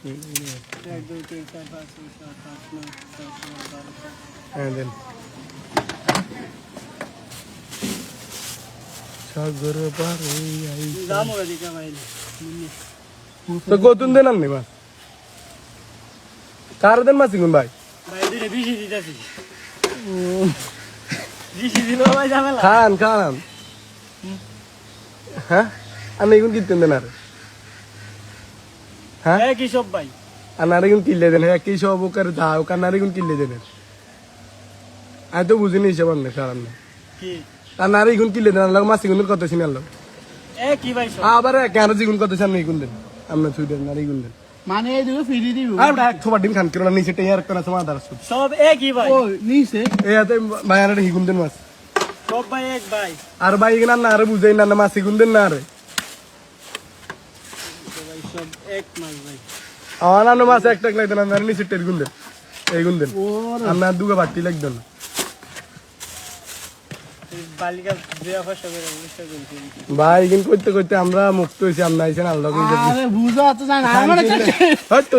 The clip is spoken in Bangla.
1 2 3 4 5 6 7 8 9 10 11 12 হ্যাঁ দেন সাগর পারে আই দাম ওরা দিকা ভাই তো গতুন দেন আপনি মাছ কার দেন মাছ কোন ভাই ভাই দুইটা বেশি দিতাছি বেশি দিল ভাই ঝামেলা খান খান হ্যাঁ আমি এখন কিনতেন দেন আর হ্যাঁ হ্যাঁ কি সব ভাই আনারে কোন কিনলে দেন হ্যাঁ কি সব ওকার দাও কানারে কোন কিনলে দেন আমি তো বুঝিনি হিসাব না খারাপ না কি আনারে কোন কিনলে দেন আল্লাহ মাছ কোন কত চিনাল কি ভাই সব আবার কেন জিগুন কত চান কোন দেন আমরা ছুই দেন নারী কোন দেন মানে এই দুটো ফ্রি দিব আর এক থোবা ডিম খান কিরো নিচে টেয়ার কোন আছে মাদার সুদ সব কি ভাই ও নিছে এই হাতে ভাই আনারে হিগুন দেন মাছ সব ভাই এক ভাই আর ভাই এখানে না আরে বুঝাই না মাছ হিগুন দেন না আরে ভাই সব এক মাস ভাই আমার নানো মাছ একটা লাগতেন আপনার নিচে টের গুন দেন এই গুন দেন আপনার দুগা বাটি লাগতেন বালিকা দেয়া ভাষা করে বুঝতে করছি ভাই কিন্তু করতে করতে আমরা মুক্ত হয়েছি আমরা আইছেন আল্লাহ আরে বুঝা তো জানা আমার হয়তো